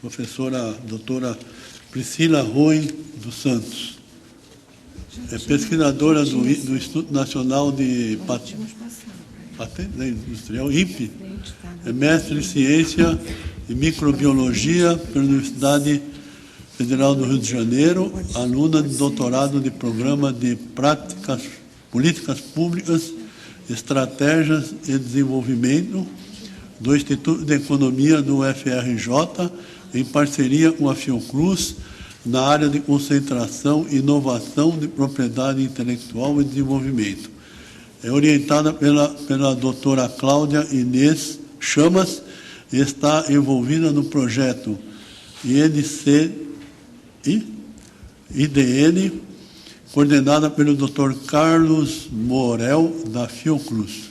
professora doutora Priscila Ruim dos Santos. É pesquisadora do Instituto Nacional de Patente Industrial, INPE. É mestre em Ciência e Microbiologia pela Universidade Federal do Rio de Janeiro, aluna de doutorado de Programa de Políticas Públicas, Estratégias e Desenvolvimento do Instituto de Economia do UFRJ, em parceria com a Fiocruz, na área de concentração e inovação de propriedade intelectual e desenvolvimento. É orientada pela doutora Cláudia Inês Chamas e está envolvida no projeto IDN, coordenada pelo Dr. Carlos Morel, da Fiocruz.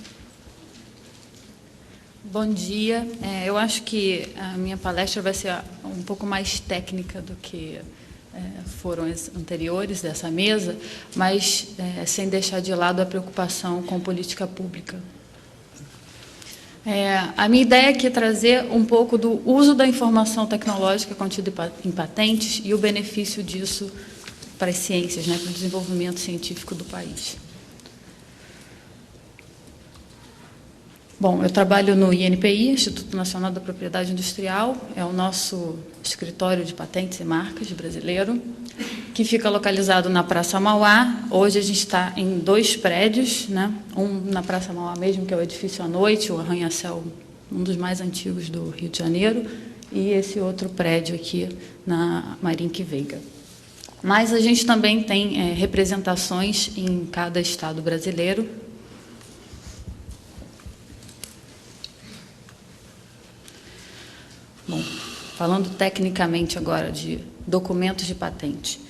Bom dia. Eu acho que a minha palestra vai ser um pouco mais técnica do que foram as anteriores dessa mesa, mas sem deixar de lado a preocupação com política pública. A minha ideia aqui é trazer um pouco do uso da informação tecnológica contida em patentes e o benefício disso para as ciências, para o desenvolvimento científico do país. Bom, eu trabalho no INPI, Instituto Nacional da Propriedade Industrial, é o nosso escritório de patentes e marcas brasileiro, que fica localizado na Praça Mauá. Hoje a gente está em 2 prédios, um na Praça Mauá mesmo, que é o edifício à noite, o arranha-céu, um dos mais antigos do Rio de Janeiro, e esse outro prédio aqui na Marinque Veiga. Mas a gente também tem representações em cada estado brasileiro. Bom, falando tecnicamente agora de documentos de patente.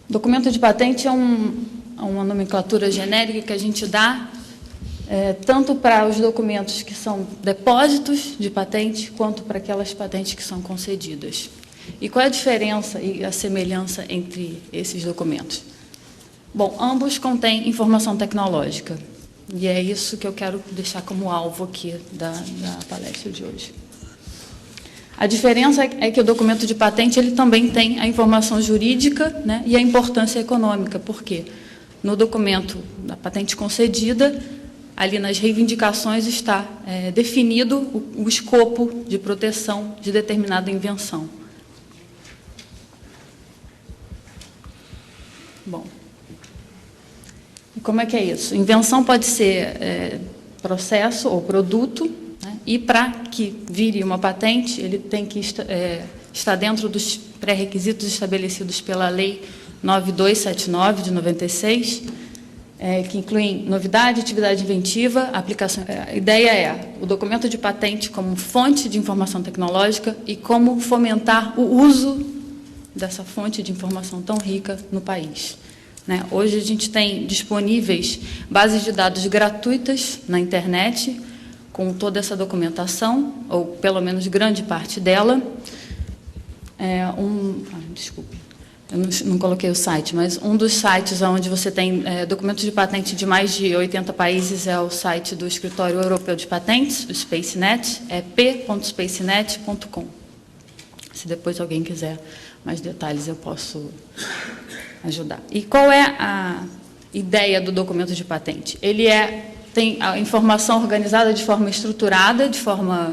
Documento de patente é uma nomenclatura genérica que a gente dá tanto para os documentos que são depósitos de patente, quanto para aquelas patentes que são concedidas. E qual é a diferença e a semelhança entre esses documentos? Bom, ambos contêm informação tecnológica. E é isso que eu quero deixar como alvo aqui da palestra de hoje. A diferença é que o documento de patente ele também tem a informação jurídica, e a importância econômica. Por quê? No documento da patente concedida, ali nas reivindicações está definido o escopo de proteção de determinada invenção. Bom, e como é que é isso? Invenção pode ser processo ou produto, e para que vire uma patente, ele tem que estar dentro dos pré-requisitos estabelecidos pela Lei 9279, de 96, que incluem novidade, atividade inventiva, aplicação. A ideia é o documento de patente como fonte de informação tecnológica e como fomentar o uso dessa fonte de informação tão rica no país. Hoje a gente tem disponíveis bases de dados gratuitas na internet, com toda essa documentação, ou pelo menos grande parte dela. Desculpe, eu não coloquei o site, mas um dos sites onde você tem documentos de patente de mais de 80 países é o site do Escritório Europeu de Patentes, o SpaceNet, é p.spacenet.com. Se depois alguém quiser mais detalhes, eu posso ajudar. E qual é a ideia do documento de patente? Ele tem a informação organizada de forma estruturada, de forma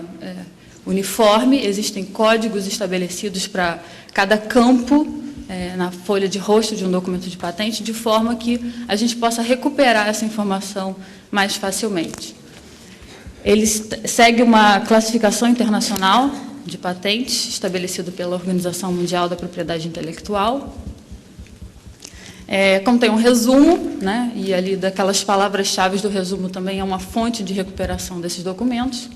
uniforme, existem códigos estabelecidos para cada campo na folha de rosto de um documento de patente, de forma que a gente possa recuperar essa informação mais facilmente. Ele segue uma classificação internacional de patentes, estabelecido pela Organização Mundial da Propriedade Intelectual. Contém um resumo, e ali daquelas palavras-chave do resumo também é uma fonte de recuperação desses documentos.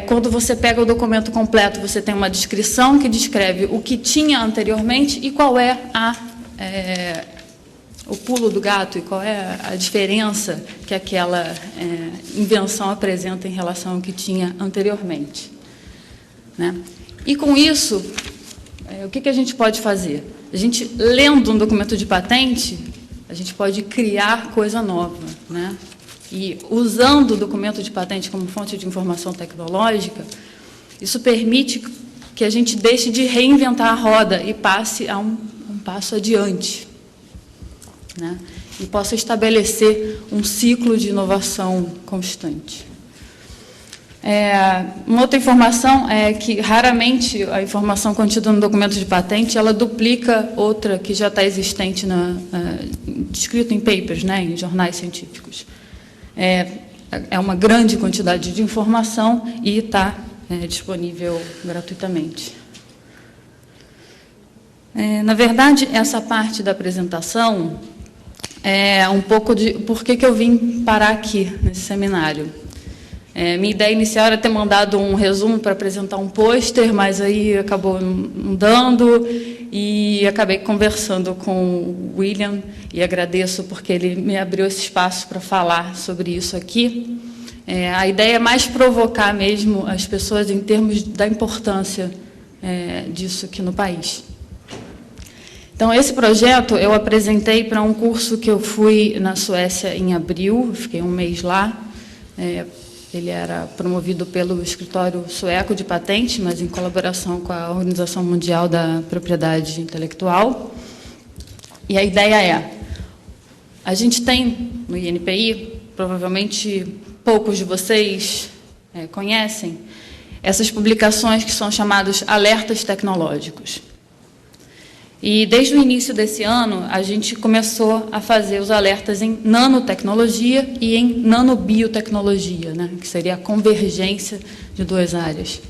Quando você pega o documento completo, você tem uma descrição que descreve o que tinha anteriormente e qual é o pulo do gato e qual é a diferença que aquela invenção apresenta em relação ao que tinha anteriormente. E, com isso, o que a gente pode fazer? A gente, lendo um documento de patente, a gente pode criar coisa nova, E, usando o documento de patente como fonte de informação tecnológica, Isso permite que a gente deixe de reinventar a roda e passe a um passo adiante, né? E possa estabelecer um ciclo de inovação constante. Uma outra informação é que, raramente, a informação contida no documento de patente, ela duplica outra que já está existente, descrita em papers, né, em jornais científicos. É uma grande quantidade de informação e está disponível gratuitamente. Na verdade, essa parte da apresentação é um pouco de por que eu vim parar aqui, nesse seminário. Minha ideia inicial era ter mandado um resumo para apresentar um pôster, mas aí acabou não dando, e acabei conversando com o William, e agradeço porque ele me abriu esse espaço para falar sobre isso aqui. A ideia é mais provocar mesmo as pessoas em termos da importância disso aqui no país. Então, esse projeto eu apresentei para um curso que eu fui na Suécia em abril, fiquei um mês lá. Ele era promovido pelo Escritório Sueco de Patente, mas em colaboração com a Organização Mundial da Propriedade Intelectual. E a ideia a gente tem no INPI, provavelmente poucos de vocês conhecem, essas publicações que são chamadas alertas tecnológicos. E desde o início desse ano, a gente começou a fazer os alertas em nanotecnologia e em nanobiotecnologia, né, que seria a convergência de duas áreas.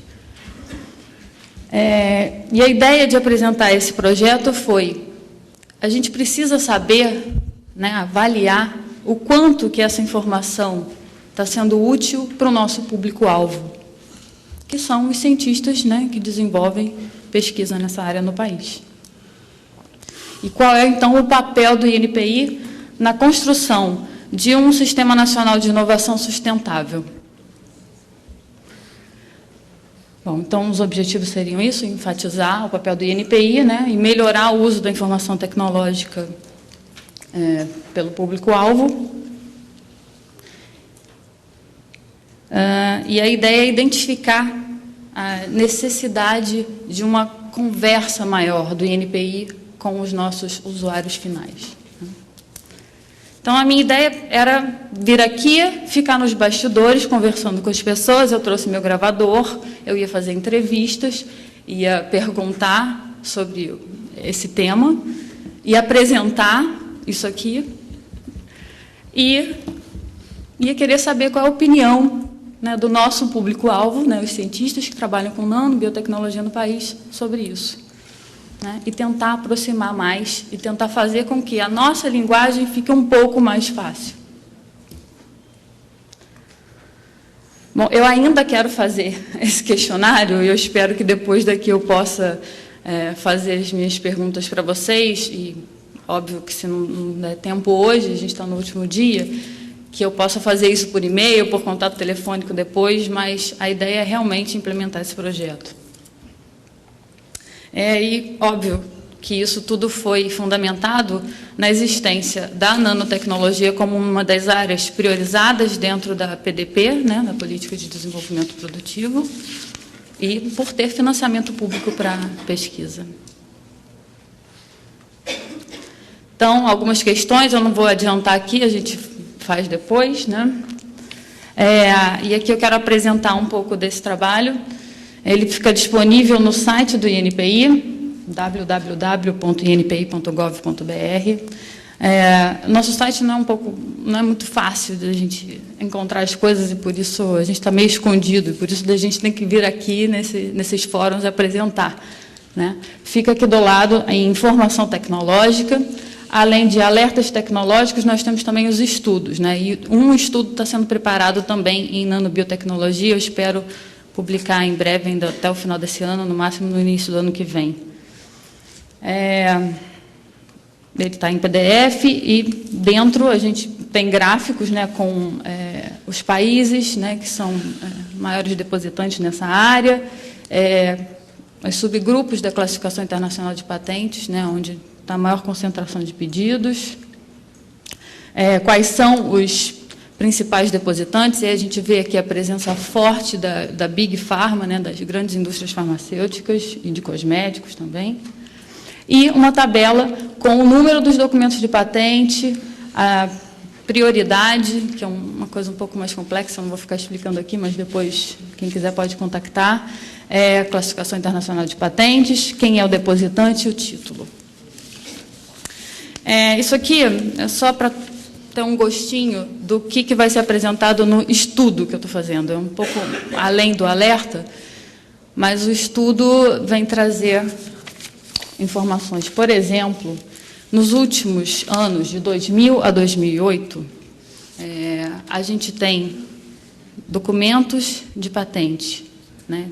E a ideia de apresentar esse projeto foi: a gente precisa saber, né, avaliar o quanto que essa informação está sendo útil para o nosso público-alvo, que são os cientistas, né, que desenvolvem pesquisa nessa área no país. E qual é, então, o papel do INPI na construção de um Sistema Nacional de Inovação Sustentável? Bom, então, os objetivos seriam isso: enfatizar o papel do INPI, né, e melhorar o uso da informação tecnológica pelo público-alvo. E a ideia é identificar a necessidade de uma conversa maior do INPI com os nossos usuários finais. Então, a minha ideia era vir aqui, ficar nos bastidores, conversando com as pessoas. Eu trouxe meu gravador, eu ia fazer entrevistas, ia perguntar sobre esse tema, ia apresentar isso aqui, e ia querer saber qual é a opinião, né, do nosso público-alvo, né, os cientistas que trabalham com nanobiotecnologia no país, sobre isso. Né, e tentar aproximar mais, e tentar fazer com que a nossa linguagem fique um pouco mais fácil. Bom, eu ainda quero fazer esse questionário, e eu espero que depois daqui eu possa fazer as minhas perguntas para vocês, e óbvio que se não der tempo hoje, a gente está no último dia, que eu possa fazer isso por e-mail, por contato telefônico depois, mas a ideia é realmente implementar esse projeto. E, óbvio, que isso tudo foi fundamentado na existência da nanotecnologia como uma das áreas priorizadas dentro da PDP, né, da Política de Desenvolvimento Produtivo, e por ter financiamento público para pesquisa. Então, algumas questões, eu não vou adiantar aqui, a gente faz depois, né? E aqui eu quero apresentar um pouco desse trabalho. Ele fica disponível no site do INPI, www.inpi.gov.br. Nosso site não é muito fácil de a gente encontrar as coisas, e por isso a gente está meio escondido, e por isso a gente tem que vir aqui nesses fóruns apresentar, né? Fica aqui do lado em informação tecnológica. Além de alertas tecnológicos, nós temos também os estudos, né? E um estudo está sendo preparado também em nanobiotecnologia. Eu espero publicar em breve, ainda até o final desse ano, no máximo no início do ano que vem. Ele está em PDF, e dentro a gente tem gráficos, né, com os países, né, que são maiores depositantes nessa área, os subgrupos da Classificação Internacional de Patentes, né, onde está a maior concentração de pedidos, quais são os principais depositantes, e a gente vê aqui a presença forte da Big Pharma, né, das grandes indústrias farmacêuticas e de cosméticos também, e uma tabela com o número dos documentos de patente, a prioridade, que é uma coisa um pouco mais complexa, não vou ficar explicando aqui, mas depois, quem quiser pode contactar, classificação internacional de patentes, quem é o depositante e o título. Isso aqui é só para ter um gostinho do que vai ser apresentado no estudo que eu estou fazendo. É um pouco além do alerta, mas o estudo vem trazer informações. Por exemplo, nos últimos anos, de 2000 a 2008, a gente tem documentos de patente, né?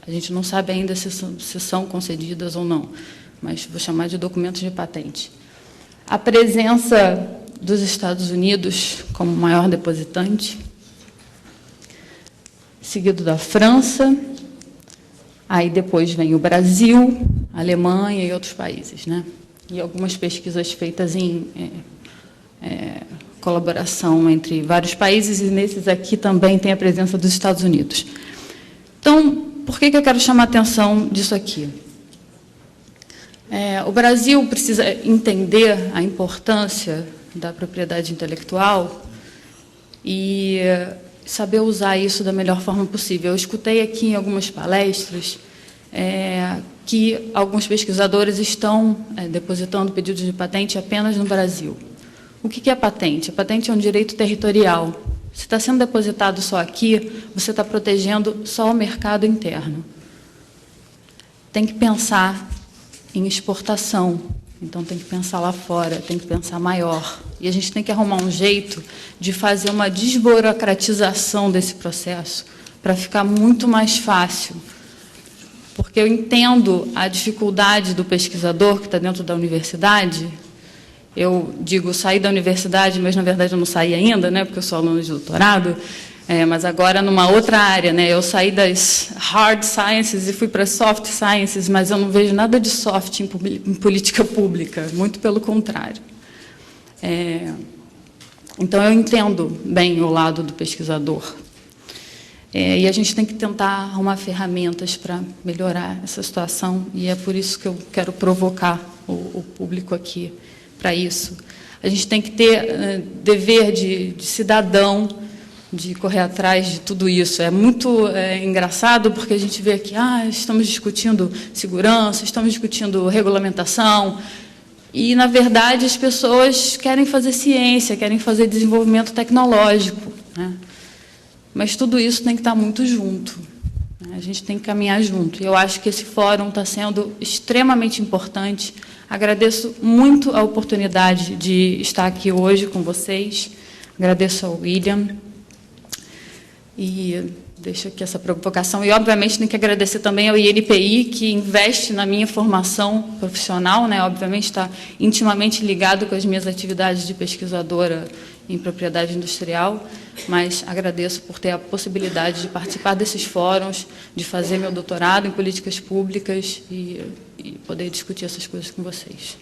A gente não sabe ainda se são concedidas ou não, mas vou chamar de documentos de patente. A presença dos Estados Unidos como maior depositante, seguido da França, aí depois vem o Brasil, a Alemanha e outros países, né? E algumas pesquisas feitas em colaboração entre vários países, e nesses aqui também tem a presença dos Estados Unidos. Então, por que eu quero chamar a atenção disso aqui? O Brasil precisa entender a importância da propriedade intelectual e saber usar isso da melhor forma possível. Eu escutei aqui em algumas palestras que alguns pesquisadores estão depositando pedidos de patente apenas no Brasil. O que é patente? A patente é um direito territorial. Se está sendo depositado só aqui, você está protegendo só o mercado interno. Tem que pensar em exportação, então tem que pensar lá fora, tem que pensar maior. E a gente tem que arrumar um jeito de fazer uma desburocratização desse processo para ficar muito mais fácil. Porque eu entendo a dificuldade do pesquisador que está dentro da universidade. Eu digo, saí da universidade, mas, na verdade, eu não saí ainda, né, porque eu sou aluno de doutorado, mas agora numa outra área, né, eu saí das hard sciences e fui para soft sciences, mas eu não vejo nada de soft em política pública, muito pelo contrário. Então, eu entendo bem o lado do pesquisador. E a gente tem que tentar arrumar ferramentas para melhorar essa situação, e é por isso que eu quero provocar o público aqui para isso. A gente tem que ter dever de cidadão, de correr atrás de tudo isso. É muito engraçado, porque a gente vê aqui, estamos discutindo segurança, estamos discutindo regulamentação, e, na verdade, as pessoas querem fazer ciência, querem fazer desenvolvimento tecnológico, né? Mas tudo isso tem que estar muito junto, né? A gente tem que caminhar junto. E eu acho que esse fórum está sendo extremamente importante. Agradeço muito a oportunidade de estar aqui hoje com vocês. Agradeço ao William. E deixo aqui essa provocação. E, obviamente, tenho que agradecer também ao INPI, que investe na minha formação profissional, né? Obviamente, está intimamente ligado com as minhas atividades de pesquisadora em propriedade industrial, mas agradeço por ter a possibilidade de participar desses fóruns, de fazer meu doutorado em políticas públicas e poder discutir essas coisas com vocês.